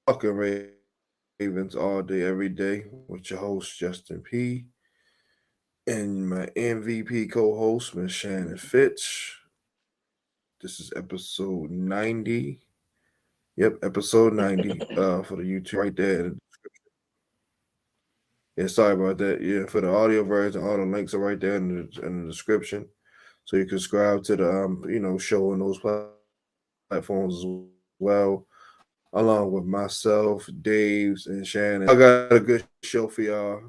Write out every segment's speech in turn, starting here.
Talking Ravens all day, every day with your host, Justin P. And my MVP co host, Miss Shannon Fitch. This is episode 90. Yep, episode 90 for the YouTube right there. Yeah, sorry about that. Yeah, for the audio version, all the links are right there in the description. So you can subscribe to the show on those platforms as well, along with myself, Dave's, and Shannon. I got a good show for y'all.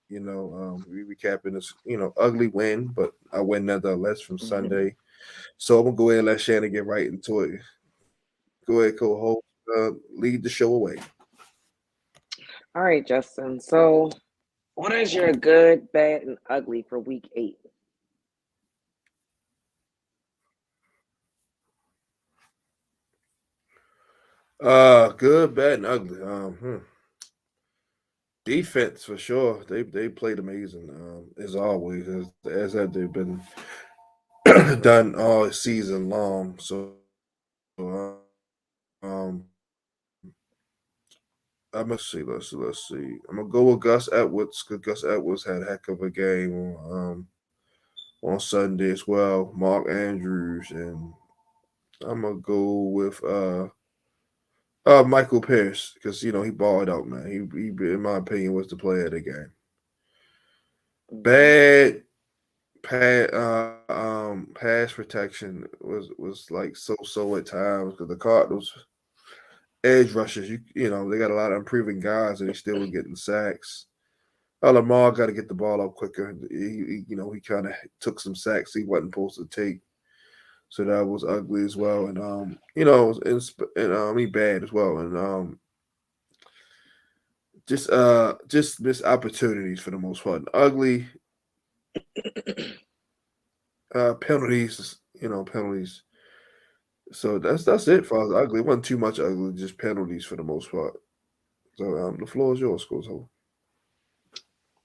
We recapping this, ugly win, but I win nonetheless from Sunday. So I'm gonna go ahead and let Shannon get right into it. Go ahead, co-host. Lead the show away. All right, Justin. So, what is your good, bad, and ugly for week 8? Good, bad, and ugly. Defense for sure. They played amazing. As always, as that they've been done all season long. So let's see. I'm gonna go with Gus Edwards because Gus Edwards had a heck of a game on Sunday as well. Mark Andrews, and I'm gonna go with Michael Pierce because he balled out, man. He in my opinion was the player of the game. Mm-hmm. Bad pass protection was like so at times because the Cardinals edge rushers, they got a lot of improving guys and they still were getting sacks. Lamar got to get the ball up quicker. He kind of took some sacks he wasn't supposed to take, so that was ugly as well. And he bad as well. And just missed opportunities for the most part. Ugly penalties, penalties. So that's it for us. Ugly. It wasn't too much ugly, just penalties for the most part. So the floor is yours, Coach.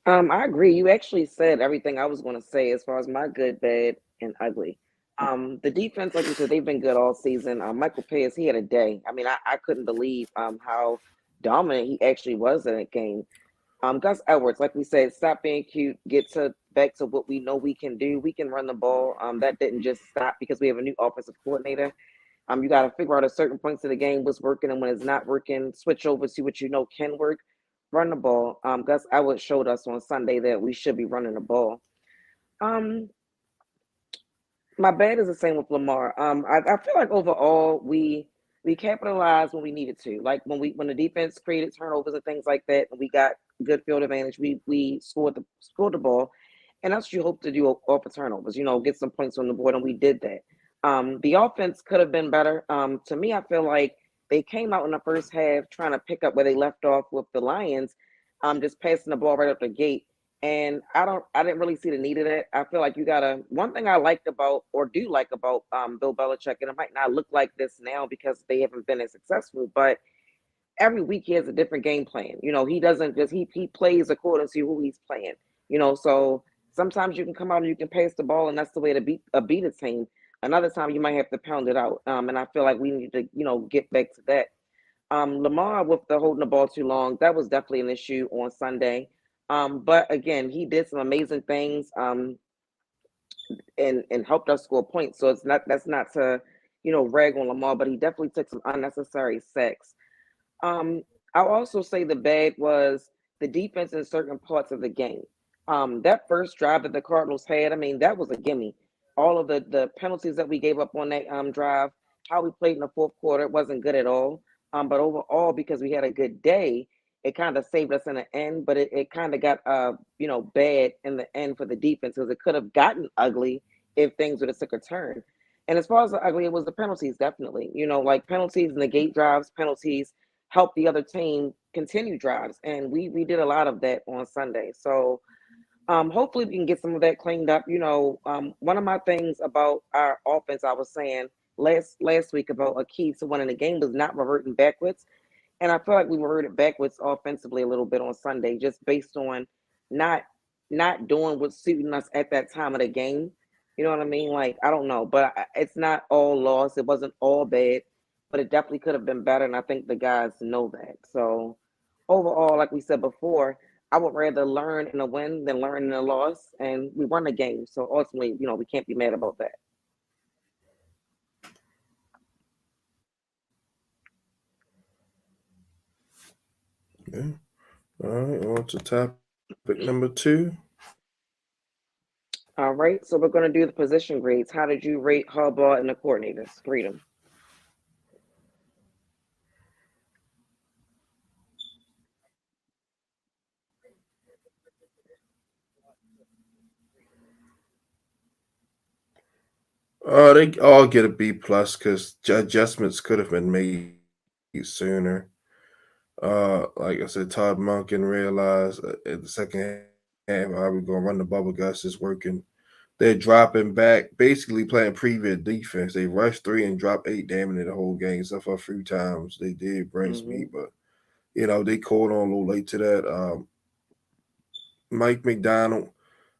I agree. You actually said everything I was going to say as far as my good, bad, and ugly. The defense, like you said, they've been good all season. Michael Pierce, he had a day. I mean, I couldn't believe how dominant he actually was in that game. Gus Edwards, like we said, stop being cute, get to back to what we know we can do. We can run the ball. That didn't just stop because we have a new offensive coordinator. You got to figure out at certain points of the game what's working and when it's not working. Switch over, see what you know can work. Run the ball. Gus Edwards showed us on Sunday that we should be running the ball. Um, my bad is the same with Lamar. I feel like overall we capitalized when we needed to. Like when the defense created turnovers and things like that, and we got good field advantage. We scored the ball, and that's what you hope to do off of turnovers. Get some points on the board, and we did that. The offense could have been better. To me, I feel like they came out in the first half trying to pick up where they left off with the Lions, just passing the ball right up the gate. And I didn't really see the need of that. I feel like you gotta one thing I liked about or do like about Bill Belichick, and it might not look like this now because they haven't been as successful, but every week he has a different game plan. He doesn't just he plays according to who he's playing. So sometimes you can come out and you can pass the ball, and that's the way to beat a team. Another time you might have to pound it out. And I feel like we need to get back to that. Lamar with the holding the ball too long, that was definitely an issue on Sunday. But again, he did some amazing things and helped us score points. So that's not to rag on Lamar, but he definitely took some unnecessary sacks. Um, I'll also say the bad was the defense in certain parts of the game. That first drive that the Cardinals had, I mean, that was a gimme. All of the penalties that we gave up on that drive, how we played in the fourth quarter wasn't good at all. But overall, because we had a good day, it kind of saved us in the end. But it kind of got bad in the end for the defense because it could have gotten ugly if things would have took a turn. And as far as the ugly, it was the penalties, definitely. Like penalties negate drives, penalties help the other team continue drives. And we did a lot of that on Sunday. So hopefully we can get some of that cleaned up. One of my things about our offense, I was saying last week about a key to winning the game was not reverting backwards. And I feel like we reverted backwards offensively a little bit on Sunday, just based on not not doing what's suiting us at that time of the game. You know what I mean? Like I don't know, but it's not all loss. It wasn't all bad. but it definitely could have been better. And I think the guys know that. So overall, like we said before, I would rather learn in a win than learn in a loss. And we won the game. So ultimately, we can't be mad about that. Yeah. All right, on to topic number two. All right. So we're going to do the position grades. How did you rate Harbaugh and the coordinators? Grade them. They all get a B plus because adjustments could have been made sooner. Like I said, Todd Monken realized at the second half, how we gonna run the bubble. Gus is working. They're dropping back, basically playing prevent defense. They rushed three and dropped eight damn near the whole game. Except for a few times they did bring Hmm. speed, but they caught on a little late to that. Mike McDonald,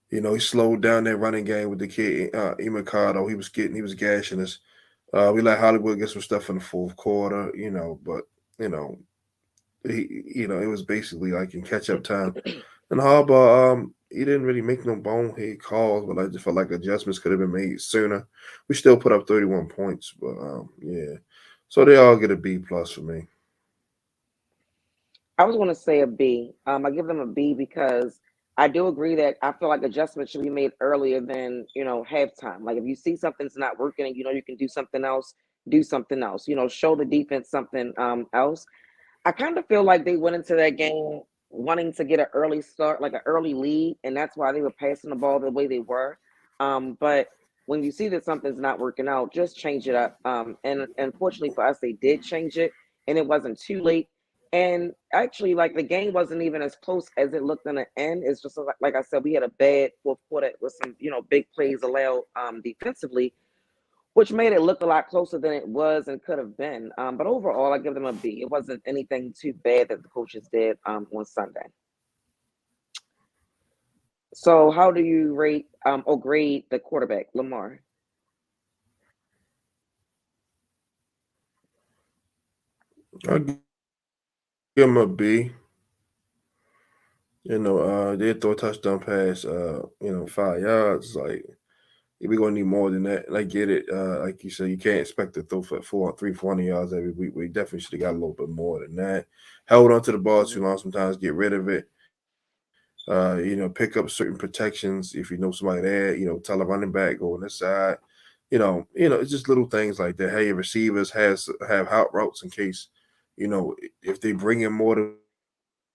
he slowed down that running game with the kid Imicado. He was gashing us. We let Hollywood get some stuff in the fourth quarter, but you know, it was basically like in catch up time. And Harbaugh, he didn't really make no bonehead calls, but I just felt like adjustments could have been made sooner. We still put up 31 points, but yeah. So they all get a B plus for me. I was going to say a B. I give them a B because I do agree that I feel like adjustments should be made earlier than halftime. Like if you see something's not working and you can do something else, do something else. Show the defense something else. I kind of feel like they went into that game wanting to get an early start, like an early lead, and that's why they were passing the ball the way they were. But when you see that something's not working out, just change it up. And unfortunately for us, they did change it, and it wasn't too late. And actually, like the game wasn't even as close as it looked in the end. It's just like I said, we had a bad fourth quarter with some big plays allowed defensively, which made it look a lot closer than it was and could have been. But overall, I give them a B. It wasn't anything too bad that the coaches did on Sunday. So, how do you rate or grade the quarterback, Lamar? I give him a B. They throw a touchdown pass, 5 yards. Like we're gonna need more than that. And I get it. Like you said, you can't expect to throw for 400 yards every week. We definitely should have got a little bit more than that. Held on to the ball too Hmm. long. Sometimes get rid of it. Pick up certain protections if you know somebody there. Tell a running back go on this side. It's just little things like that. Hey, your receivers have out routes in case, you know, if they bring in more than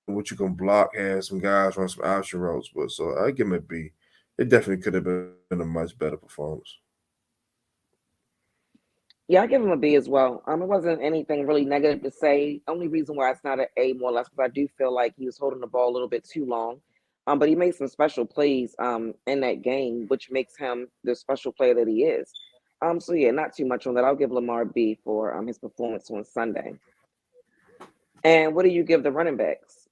what you can block, have some guys run some option routes. But so I give them a B. It definitely could have been a much better performance. Yeah, I give him a B as well. It wasn't anything really negative to say. Only reason why it's not an A, more or less, because I do feel like he was holding the ball a little bit too long. But he made some special plays in that game, which makes him the special player that he is. So yeah, not too much on that. I'll give Lamar B for his performance on Sunday. And what do you give the running backs?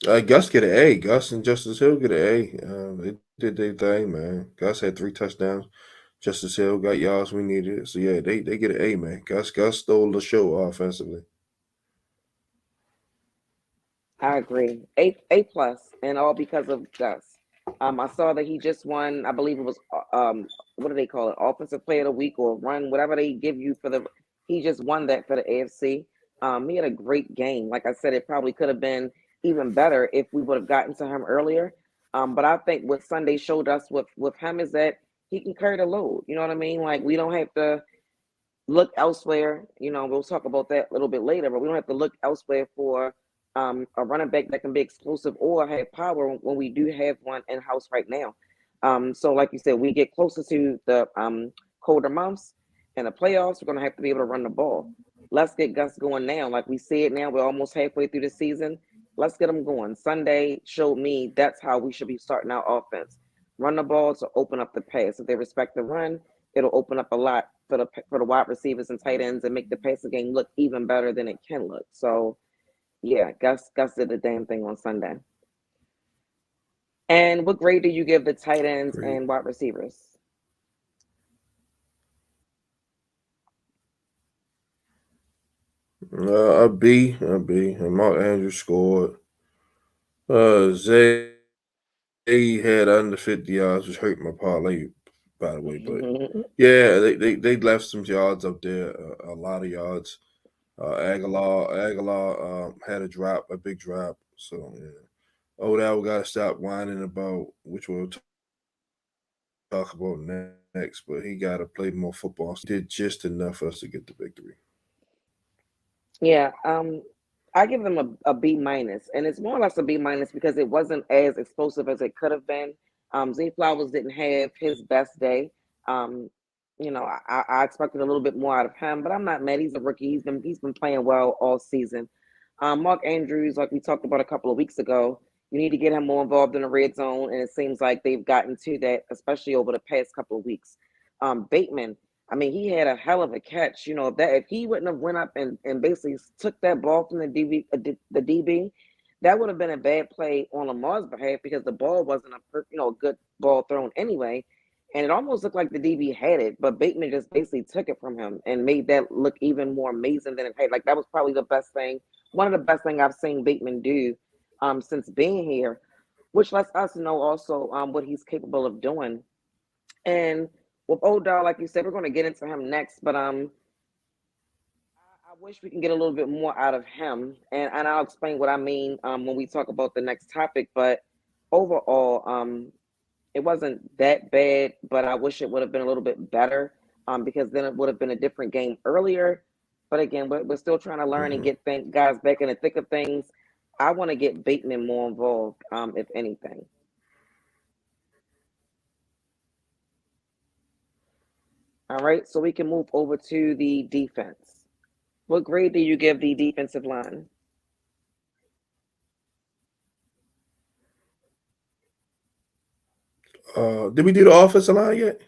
Gus get an A. Gus and Justice Hill get an A. They did their thing, man. Gus had 3 touchdowns. Justice Hill got yards we needed. So yeah, they get an A, man. Gus stole the show offensively. I agree. A plus, and all because of Gus. I saw that he just won. I believe it was what do they call it? Offensive Player of the Week or run, whatever they give you for the. He just won that for the AFC. He had a great game. Like I said, it probably could have been even better if we would have gotten to him earlier. But I think what Sunday showed us with him is that he can carry the load. You know what I mean? Like we don't have to look elsewhere. We'll talk about that a little bit later, but we don't have to look elsewhere for a running back that can be explosive or have power when we do have one in house right now. So, like you said, we get closer to the colder months and the playoffs. We're going to have to be able to run the ball. Let's get Gus going now. Like we see it now, we're almost halfway through the season. Let's get them going. Sunday showed me that's how we should be starting our offense. Run the ball to open up the pass. If they respect the run, it'll open up a lot for the wide receivers and tight ends and make the passing game look even better than it can look. So yeah, Gus did the damn thing on Sunday. And what grade do you give the tight ends Great. and wide receivers? A B, and Mark Andrews scored. Zay had under 50 yards, which hurt my parlay, by the way. But yeah, they left some yards up there, a lot of yards. Aguilar had a drop, a big drop. So yeah, Odell got to stop whining about, which we'll talk about next. But he got to play more football. Did just enough for us to get the victory. Yeah, I give them a B minus, and it's more or less a B minus because it wasn't as explosive as it could have been. Zay Flowers didn't have his best day. Um, I expected a little bit more out of him, but I'm not mad. He's a rookie. He's been playing well all season. Mark Andrews, like we talked about a couple of weeks ago, you need to get him more involved in the red zone, and it seems like they've gotten to that, especially over the past couple of weeks. Bateman, I mean, he had a hell of a catch. If he wouldn't have went up and basically took that ball from the DB, that would have been a bad play on Lamar's behalf because the ball wasn't a good ball thrown anyway, and it almost looked like the DB had it, but Bateman just basically took it from him and made that look even more amazing than it had. Like that was probably the best thing, one of the best thing I've seen Bateman do, since being here, which lets us know also what he's capable of doing. And with Odell, like you said, we're going to get into him next, but I wish we can get a little bit more out of him, and I'll explain what I mean when we talk about the next topic. But overall, it wasn't that bad, but I wish it would have been a little bit better, because then it would have been a different game earlier. But again, we're still trying to learn and Hmm. get guys back in the thick of things. I want to get Bateman more involved, if anything. All right, so we can move over to the defense. What grade do you give the defensive line? Did we do the offensive line yet?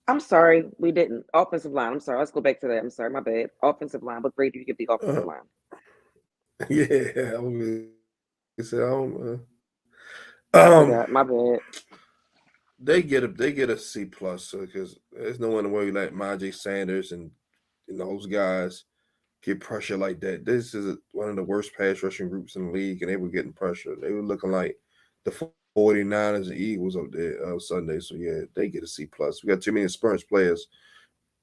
I'm sorry, we didn't. Offensive line. I'm sorry. Let's go back to that. I'm sorry, my bad. Offensive line. What grade do you give the offensive Uh, line? yeah, I was gonna say, I um, forgot. My bad. they get a C plus because there's no one way like Majay Sanders and those guys get pressure like that. This is one of the worst pass rushing groups in the league, and they were getting pressure. They were looking like the 49ers and Eagles up there Sunday. So yeah, they get a C plus. We got too many experienced players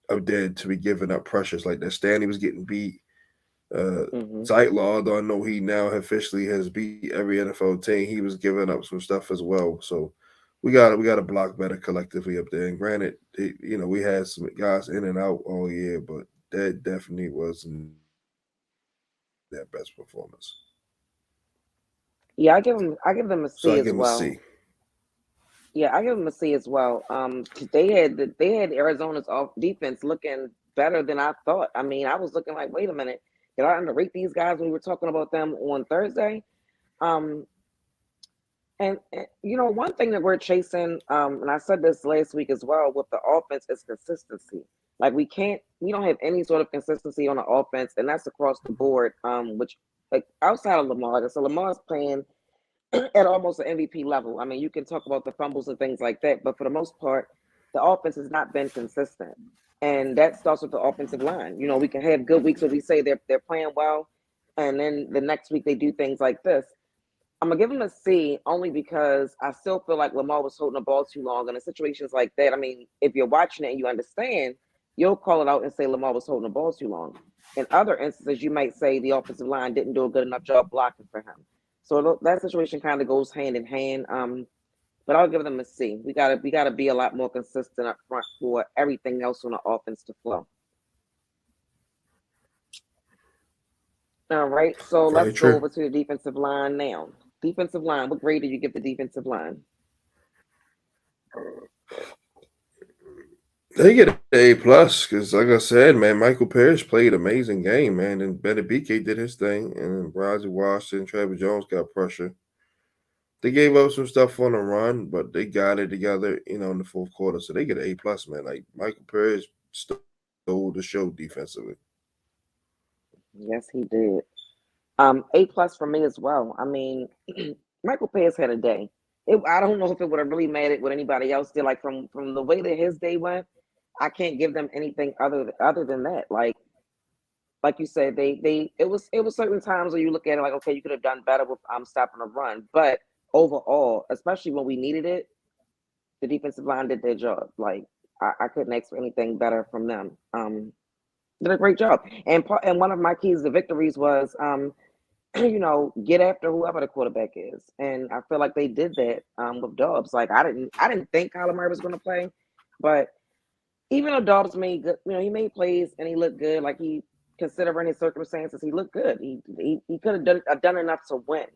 up there to be giving up pressures like that. Stanley was getting beat. Uh, Hmm. Zeitler, although I know he now officially has beat every NFL team, he was giving up some stuff as well. So we got to block better collectively up there. And granted, we had some guys in and out all year, but that definitely wasn't their best performance. Yeah, I So I give give them them a a C. C as well. Yeah, I give them a C as well. 'Cause they had Arizona's off defense looking better than I thought. I mean, I was looking like, wait a minute, did I underrate these guys when we were talking about them on Thursday? Um, and one thing that we're chasing, and I said this last week as well with the offense is consistency. Like we don't have any sort of consistency on the offense, and that's across the board. Which like outside of Lamar, so Lamar's playing at almost an MVP level. I mean, you can talk about the fumbles and things like that, but for the most part, the offense has not been consistent, and that starts with the offensive line. We can have good weeks where we say they're playing well, and then the next week they do things like this. I'm gonna give him a C only because I still feel like Lamar was holding the ball too long. And in situations like that, I mean, if you're watching it and you understand, you'll call it out and say Lamar was holding the ball too long. In other instances, you might say the offensive line didn't do a good enough job blocking for him. So that situation kind of goes hand in hand. But I'll give them a C. We gotta be a lot more consistent up front for everything else on the offense to flow. All right, so Very let's true. go over to the defensive line now. Defensive line, what grade do you give the defensive line? They get an A plus because, like I said, man, Michael Parrish played amazing game, man, and Benny BK did his thing, and Roger Washington, Trevor Jones got pressure. They gave up some stuff on the run, but they got it together, in the fourth quarter. So they get an A plus, man. Like Michael Parrish stole the show defensively. Yes, he did. A plus for me as well. I mean, Michael Payne had a day. I don't know if it would have really mattered what anybody else did. Like from the way that his day went, I can't give them anything other than that. Like like you said, they it was certain times where you look at it like, okay, you could have done better with stopping the run, but overall, especially when we needed it, the defensive line did their job. Like I couldn't ask for anything better from them. Did a great job, and one of my keys to victories was get after whoever the quarterback is, and I feel like they did that with Dobbs. Like I didn't think Kyler Murray was going to play, but even though Dobbs made good, he made plays and he looked good. Like he, considering his circumstances, he looked good. He could have done enough to win.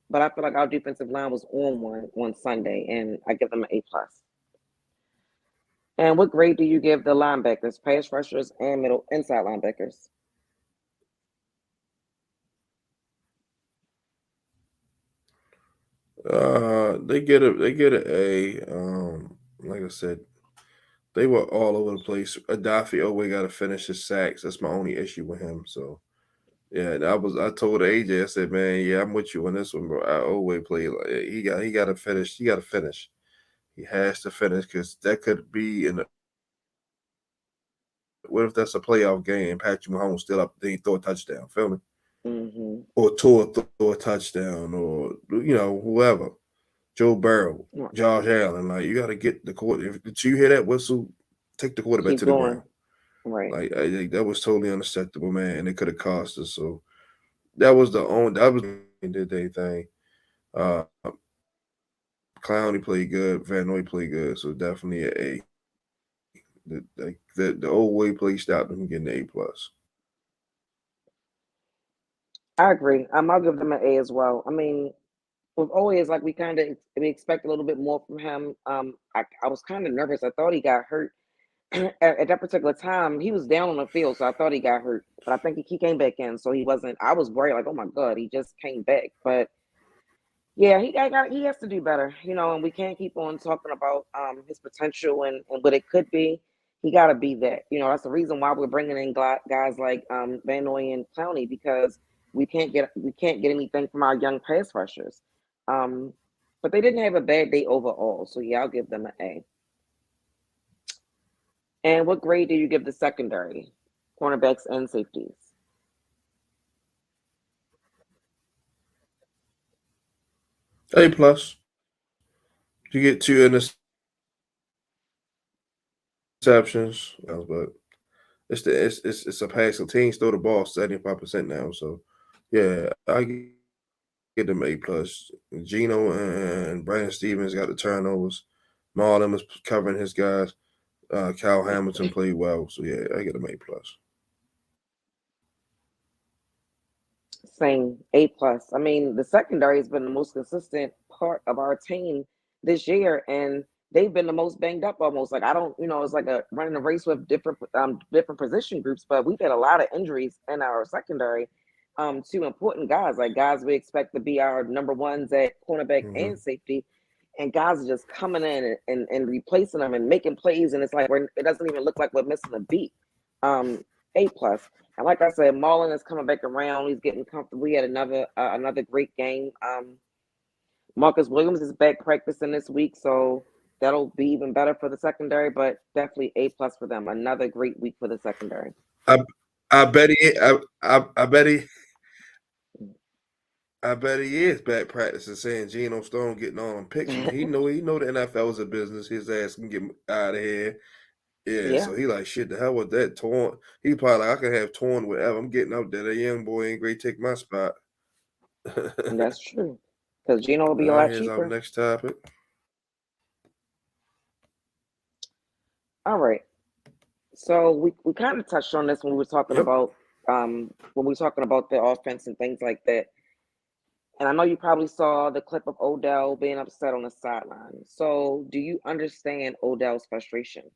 But I feel like our defensive line was on one on Sunday, and I give them an A plus. And what grade do you give the linebackers, pass rushers, and middle inside linebackers? They get an A. Like I said, they were all over the place. Adafi always got to finish his sacks. That's my only issue with him. So yeah, I told AJ, I said, man, yeah, I'm with you on this one, bro. I always play like he got to finish. He got to finish. He has to finish because that could be in. What if that's a playoff game? Patrick Mahomes still up, then he throw a touchdown. Feel me? Mm-hmm. Or Tua throw a touchdown, or whoever. Joe Burrow, Josh Allen. Like you got to get the court. If you hear that whistle, take the quarterback Keep to the ground. going. Right. Like I think that was totally unacceptable, man, and it could have cost us. So that was did their thing. Uh, Clowney played good. Van Noy played good. So definitely an A. The old way play stopped them getting an A plus. I agree. I'll give them an A as well. I mean, with always like we expect a little bit more from him. I was kind of nervous. I thought he got hurt at that particular time. He was down on the field, so I thought he got hurt. But I think he came back in, so he wasn't. I was worried, like, oh my god, he just came back. But yeah, he has to do better, and we can't keep on talking about his potential and what it could be. He got to be that. That's the reason why we're bringing in guys like Van Noy and Clowney, because we can't get anything from our young pass rushers. Um, but they didn't have a bad day overall, so yeah, I'll give them an A. And what grade do you give the secondary, cornerbacks and safeties? A plus. You get two interceptions, but it's a pass. So teams throw the ball 75% now. So yeah, I get them A plus. Gino and Brandon Stevens got the turnovers. Marlon was covering his guys. Cal Hamilton played well. So yeah, I get them A plus. Same A plus. I mean, the secondary has been the most consistent part of our team this year, and they've been the most banged up almost. Like I don't, it's like a running a race with different position groups, but we've had a lot of injuries in our secondary to important guys, like guys we expect to be our number ones at cornerback Mm-hmm. and safety. And guys are just coming in and replacing them and making plays, and it's like it doesn't even look like we're missing a beat. A plus. And like I said, Marlon is coming back around. He's getting comfortable. We had another great game. Marcus Williams is back practicing this week, so that'll be even better for the secondary. But definitely A plus for them. Another great week for the secondary. I I bet he I bet he I bet he is back practicing saying Geno Stone getting on picks him. He know the NFL is a business. His ass can get out of here. Yeah, Yeah, so he like shit. The hell with that torn. He probably like I can have torn whatever. I'm getting out there. That young boy ain't great. Take my spot. All and that's true. Because Gino will be a right, lot here's our cheaper. next topic. All right. So we kind of touched on this when we were talking Yep. about the offense and things like that. And I know you probably saw the clip of Odell being upset on the sideline. So do you understand Odell's frustration?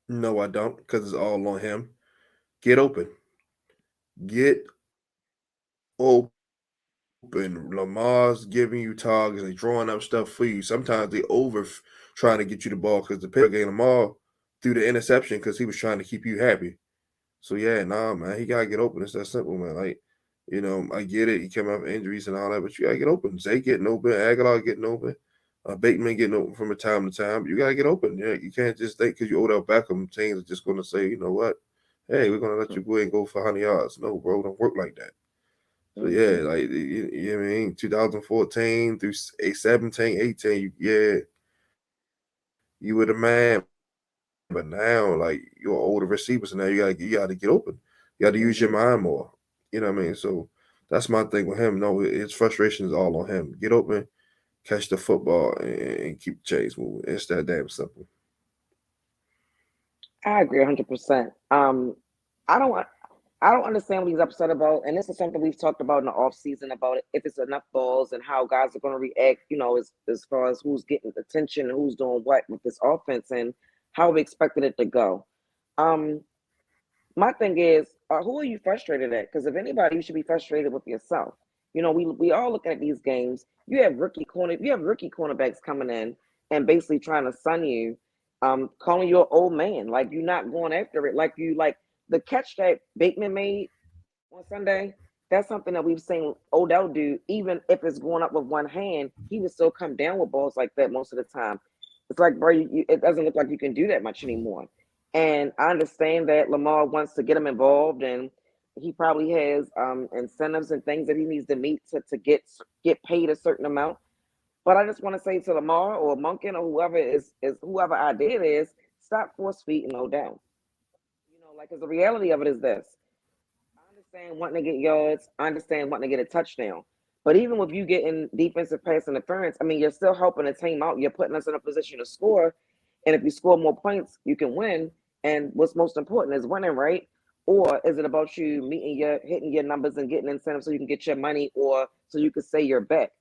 No, I don't, because it's all on him. Get open. Get open. Lamar's giving you targets. They drawing up stuff for you. Sometimes they trying to get you the ball because the pick game Lamar threw the interception because he was trying to keep you happy. So yeah, nah, man, he gotta get open. It's that simple, man. Like, I get it. He came out with injuries and all that, but you gotta get open. Zay getting open, Aguilar getting open. Bateman getting open from time to time. You gotta get open. Yeah, you can't just think because you Odell Beckham, teams are just gonna say, you know what? Hey, we're gonna let you go ahead and go for 100 yards. No, bro, don't work like that. So Mm-hmm. yeah, like you know what I mean, 2014 through a 17, 18, you were the man, but now like you're older receivers, and now you gotta get open. You gotta use your mind more. Mm-hmm. You know what I mean? So that's my thing with him. No, his frustration is all on him. Get open, catch the football, and keep the chains moving. It's that damn simple. I agree 100%. I don't I don't understand what he's upset about, and this is something we've talked about in the off season about it, if it's enough balls and how guys are going to react. As far as who's getting attention and who's doing what with this offense and how we expected it to go. Um, my thing is, who are you frustrated at? Because if anybody, you should be frustrated with yourself. We all looking at these games. You have rookie cornerbacks coming in and basically trying to sun you, calling you an old man. Like you're not going after it. Like the catch that Bateman made on Sunday. That's something that we've seen Odell do. Even if it's going up with one hand, he would still come down with balls like that most of the time. It's like, bro, it doesn't look like you can do that much anymore. And I understand that Lamar wants to get him involved, and he probably has incentives and things that he needs to meet to get paid a certain amount. But I just want to say to Lamar or Monken or whoever is whoever idea it is, stop force feeding Odell. Like, because the reality of it is this: I understand wanting to get yards. I understand wanting to get a touchdown. But even with you getting defensive pass interference, I mean, you're still helping the team out. You're putting us in a position to score. And if you score more points, you can win. And what's most important is winning, right? Or is it about you hitting your numbers and getting incentives so you can get your money or so you can say you're back?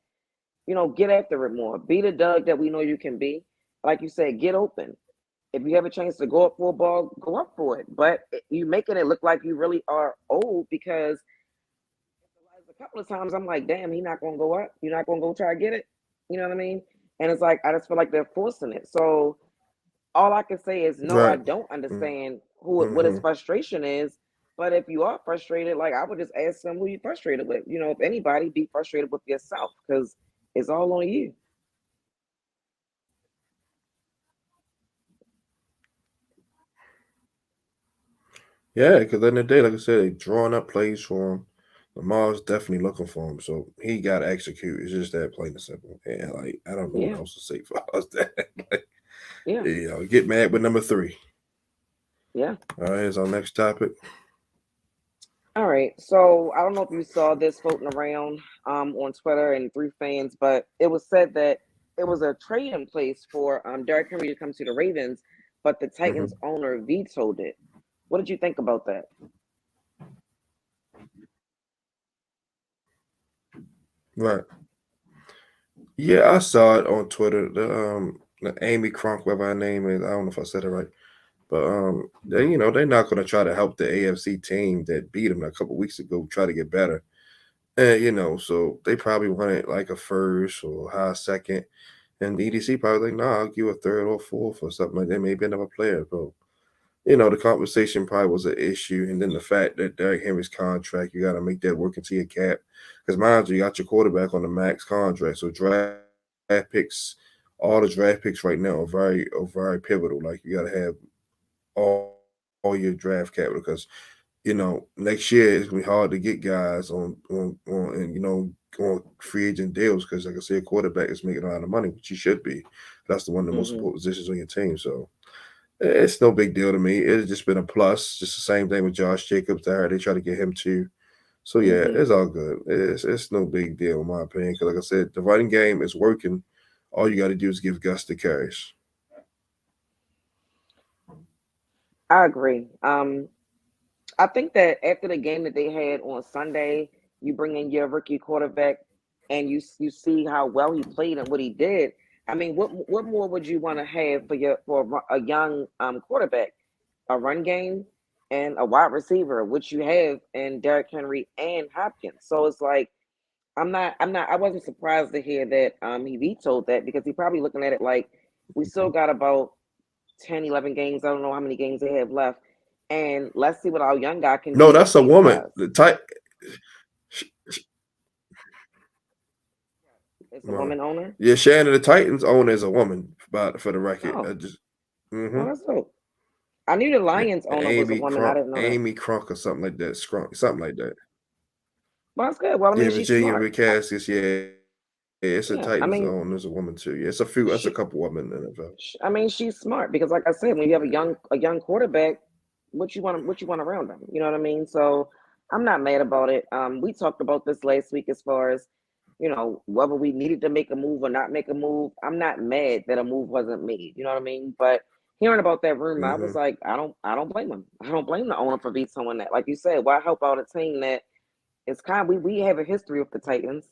Get after it more. Be the Doug that we know you can be. Like you said, get open. If you have a chance to go up for a ball, go up for it. But you making it look like you really are old because a couple of times I'm like, damn, he not gonna go up. You're not gonna go try to get it. You know what I mean? And it's like I just feel like they're forcing it. So all I can say is no, I Right. don't understand what Mm-hmm. his frustration is. But if you are frustrated, like I would just ask them who you frustrated with. If anybody, be frustrated with yourself because it's all on you. Yeah, because in the day, like I said, they drawing up plays for him. Lamar's definitely looking for him, so he got to execute. It's just that plain and simple. And like, I don't know what Yeah, else to say for us. That like, yeah, get mad with number three. yeah. All right, here's our next topic. All right. So I don't know if you saw this floating around on Twitter and through fans, but it was said that it was a trade in place for Derrick Henry to come to the Ravens, but the Hmm. Titans owner vetoed it. What did you think about that? Right. Yeah, I saw it on Twitter. The Amy Cronk, whatever her name is. I don't know if I said it right. But they're not going to try to help the AFC team that beat them a couple weeks ago try to get better. And so they probably wanted like a first or high second, and EDC probably like, nah, I'll give a third or fourth or something like that. Maybe another player, but the compensation probably was an issue, and then the fact that Derrick Henry's contract, you got to make that work into your cap, because mind you, you got your quarterback on the max contract, so draft picks, all the draft picks right now are very pivotal. Like you got to have all your draft capital because next year it's gonna be hard to get guys on going free agent deals because like I said, quarterback is making a lot of money, which he should be. That's the one of the most important Hmm. positions on your team. So it's no big deal to me. It's just been a plus. Just the same thing with Josh Jacobs there. They try to get him too. So yeah, Hmm. it's all good. It's no big deal in my opinion. Because like I said, the running game is working. All you got to do is give Gus the carries. I agree. I think that after the game that they had on Sunday, you bring in your rookie quarterback, and you see how well he played and what he did. I mean, what more would you want to have for a young quarterback? A run game and a wide receiver, which you have in Derrick Henry and Hopkins. So it's like I wasn't surprised to hear that he vetoed that because he probably looking at it like we still got about 10, 11 games. I don't know how many games they have left. And let's see what our young guy can No, do with that's a these woman. guys. The type. Yeah. It's a Right. woman owner. Yeah, Shannon, the Titans owner is a woman, for the record. I Oh, just, oh, mm-hmm. that's dope. I knew the Yeah, Lions owner was a woman. I didn't know that. Amy Crunk or something like that. Scrunk, something like that. Well, that's good. Well, I Yeah, mean, she's Virginia smart. Vicaskis. Yeah, it's a Yeah, I Titans mean, owner. There's a woman too. Yeah, it's a few. That's a she couple women in the NFL. I mean, she's smart because, like I said, when you have a young quarterback, what you want around them. You know what I mean? So I'm not mad about it. We talked about this last week as far as whether we needed to make a move or not make a move. I'm not mad that a move wasn't made. You know what I mean? But hearing about that rumor, I was Mm-hmm. like, I don't blame him. I don't blame the owner for vetoing that. Like you said, why help out a team that it's we have a history with the Titans.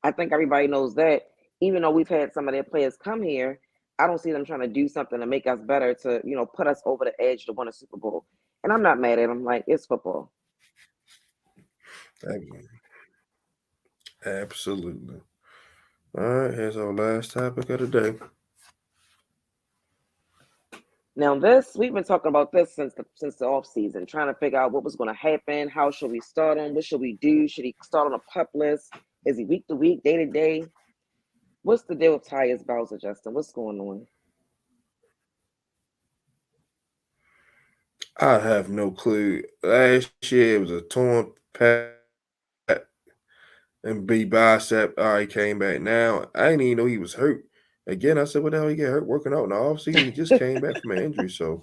I think everybody knows that. Even though we've had some of their players come here, I don't see them trying to do something to make us better to put us over the edge to win a Super Bowl. And I'm not mad at them. Like it's football. Absolutely. All right, here's our last topic of the day. Now this we've been talking about this since the off season, trying to figure out what was going to happen. How should we start him? What should we do? Should he start on a pup list? Is he week to week, day to day? What's the deal with Tyus Bowser, Justin? What's going on? I have no clue. Last year it was a torn pec and B bicep. All right, came back now. I didn't even know he was hurt. Again, I said, what the hell he get hurt working out in the offseason? He just came back from an injury. So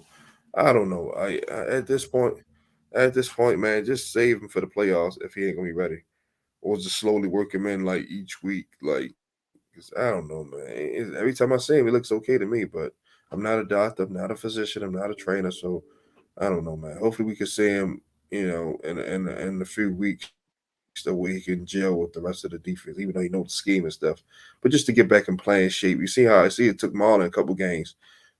I don't know. At this point, man, just save him for the playoffs if he ain't gonna be ready. Or just slowly work him in like each week. Like, 'cause I don't know, man. Every time I see him, he looks okay to me, but I'm not a doctor, I'm not a physician, I'm not a trainer, so I don't know, man. Hopefully we can see him, in a few weeks that way he can gel with the rest of the defense, even though he knows the scheme and stuff. But just to get back in playing shape. You see how I see it took Marlon a couple games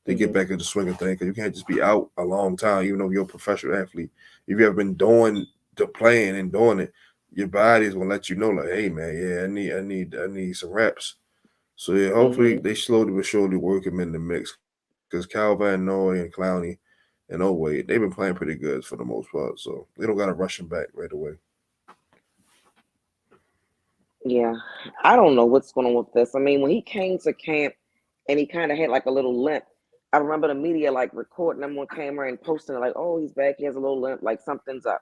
to get Hmm. back into the swing of things because you can't just be out a long time, even though you're a professional athlete. If you ever been doing the playing and doing it, your body is gonna let you know, like, hey man, yeah, I need some reps. So yeah, hopefully Hmm. they slowly but surely work him in the mix because Calvin, Noy, and Clowney and Oway, they've been playing pretty good for the most part. So they don't got to rush him back right away. Yeah, I don't know what's going on with this. I mean, when he came to camp and he kind of had like a little limp, I remember the media like recording him on camera and posting it like, "Oh, he's back. He has a little limp. Like something's up."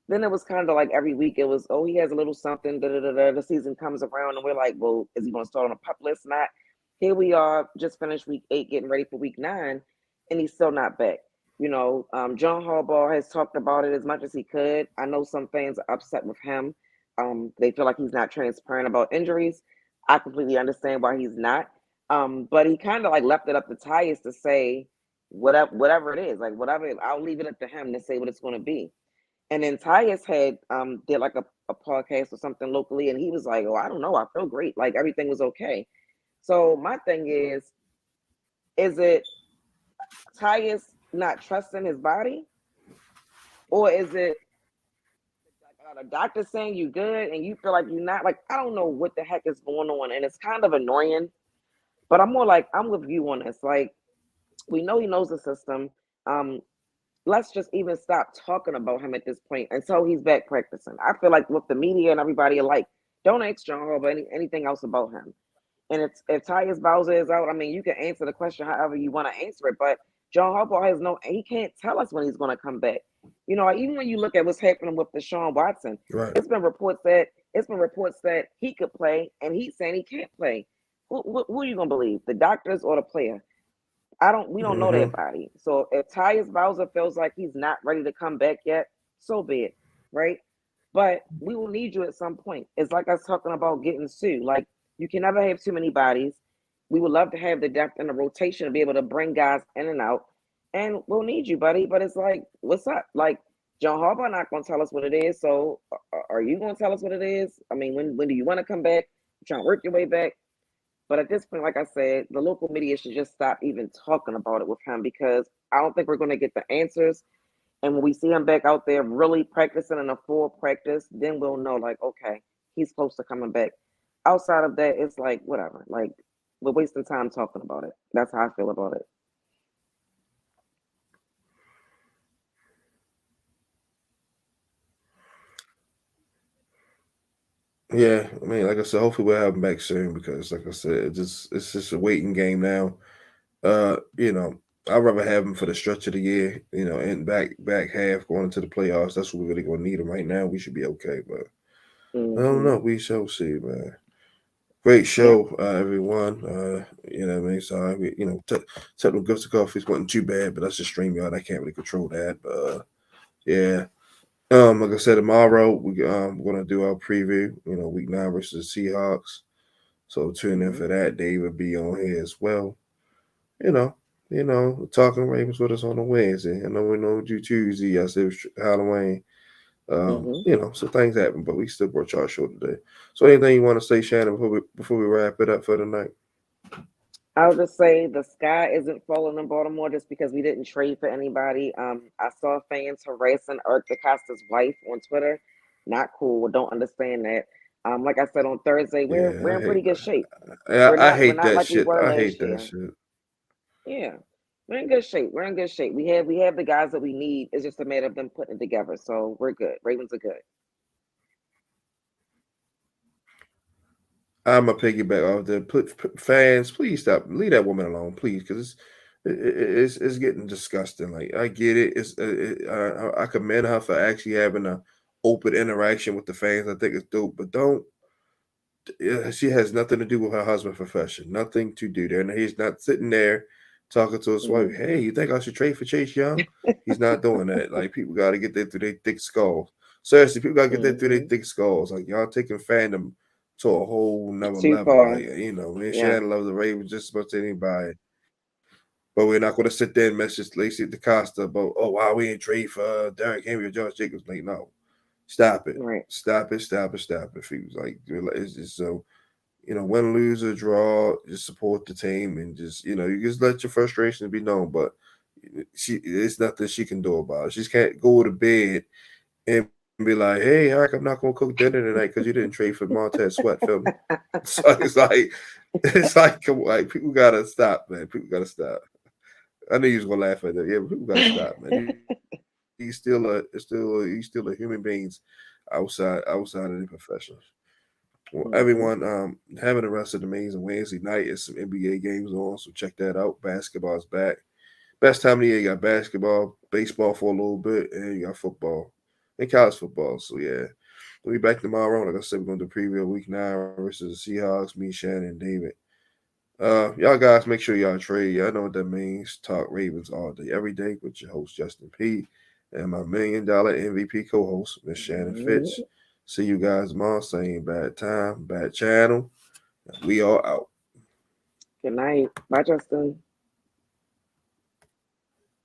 Then it was kind of like every week it was, "Oh, he has a little something." Da, da, da, da. The season comes around and we're like, "Well, is he going to start on a pup list?" Not. Here we are, just finished week 8, getting ready for week 9, and he's still not back. John Harbaugh has talked about it as much as he could. I know some fans are upset with him. They feel like he's not transparent about injuries. I completely understand why he's not. But he kind of like left it up to Tyus to say whatever it is, like whatever. I'll leave it up to him to say what it's going to be. And then Tyus had did like a podcast or something locally, and he was like, "Oh, I don't know, I feel great, like everything was okay." So my thing is it Tyus not trusting his body, or is it a doctor saying you good and you feel like you're not? Like I don't know what the heck is going on, and it's kind of annoying. But I'm more like I'm with you on this. Like we know he knows the system. Um, let's just even stop talking about him at this point until he's back practicing. I feel like with the media and everybody alike, don't ask John Harbaugh anything else about him. And it's, if Tyus Bowser is out, I mean, you can answer the question however you want to answer it, but John Harbaugh has he can't tell us when he's going to come back. Even when you look at what's happening with Deshaun Watson, Right. it's been reports that he could play, and he's saying he can't play. Who are you going to believe, the doctors or the player? We don't know their Mm-hmm. body. So if Tyus Bowser feels like he's not ready to come back yet, so be it, right? But we will need you at some point. It's like us talking about getting Sue. Like you can never have too many bodies. We would love to have the depth and the rotation to be able to bring guys in and out, and we'll need you, buddy. But it's like, what's up? Like John Harbaugh not going to tell us what it is. So are you going to tell us what it is? I mean, when do you want to come back? You trying to work your way back? But at this point, like I said, the local media should just stop even talking about it with him because I don't think we're going to get the answers. And when we see him back out there really practicing in a full practice, then we'll know, like, okay, he's close to coming back. Outside of that, it's like, whatever. Like, we're wasting time talking about it. That's how I feel about it. Yeah, I mean, like I said, hopefully we'll have him back soon because, like I said, it's just a waiting game now. You know, I'd rather have him for the stretch of the year, and back half going into the playoffs. That's what we're really gonna need him right now. We should be okay, but I don't know. Hmm. We shall see, man. Great Yep. show, everyone. What I mean, sorry, technical difficulties wasn't too bad, but that's just StreamYard. I can't really control that. But yeah. Like I said, tomorrow we're gonna do our preview. Week 9 versus the Seahawks. So tune in Hmm. for that. Dave will be on here as well. You know, talking Ravens with us on a Wednesday. I know we know you Tuesday. I said it was Halloween. Hmm. So things happen, but we still brought y'all a show today. So anything you want to say, Shannon, before we wrap it up for the night? I'll just say the sky isn't falling in Baltimore just because we didn't trade for anybody. I saw fans harassing Eric DeCosta's wife on Twitter. Not cool. Don't understand that. Like I said on Thursday, we're Yeah, in pretty good shape. I We're hate not that like we shit. were I hate last that year. shit. Yeah, we're in good shape. We're in good shape. We have the guys that we need. It's just a matter of them putting it together. So we're good. Ravens are good. I'm a piggyback off the fans. Please stop. Leave that woman alone, please, because it's getting disgusting. Like I get it. I commend her for actually having a open interaction with the fans. I think it's dope, but don't. She has nothing to do with her husband's profession. Nothing to do there, and he's not sitting there talking to his wife. Hey, Hmm. you think I should trade for Chase Young? He's not doing that. Like people got to get that through their thick skulls. Seriously, people got to get that through their Hmm. thick skulls. Like y'all taking fandom to a whole nother Too level. Like far. me and Yeah. Shannon love the Ravens just as much as anybody, but we're not going to sit there and message Lacey DeCosta about, oh, why we ain't trade for Derrick Henry or Josh Jacobs. Like, no, stop it, Right. stop it, stop it, stop it. He was like, it's just so. Win, lose, or draw, just support the team and just, you just let your frustrations be known. But it's nothing she can do about it. She just can't go to bed and be like, hey, Eric, I'm not going to cook dinner tonight because you didn't trade for Montez Sweat. Feel me? So like people gotta stop, man. People gotta stop. I knew you was gonna laugh at that. Yeah, but people gotta stop, man. He's still a human beings outside of the professionals. Well, Hmm. everyone, having the rest of the amazing Wednesday night is some NBA games on, so check that out. Basketball's back. Best time of the year, you got basketball, baseball for a little bit, and you got football and college football. So yeah, we'll be back tomorrow. Like I said, we're gonna do preview of week 9 versus the Seahawks. Me, Shannon, and David. Y'all guys, make sure y'all trade. Y'all know what that means. Talk Ravens all day, every day with your host Justin P. and my $1 million MVP co-host Miss Shannon Fitch. See you guys tomorrow. Same bad time, bad channel. We are out. Good night. Bye, Justin.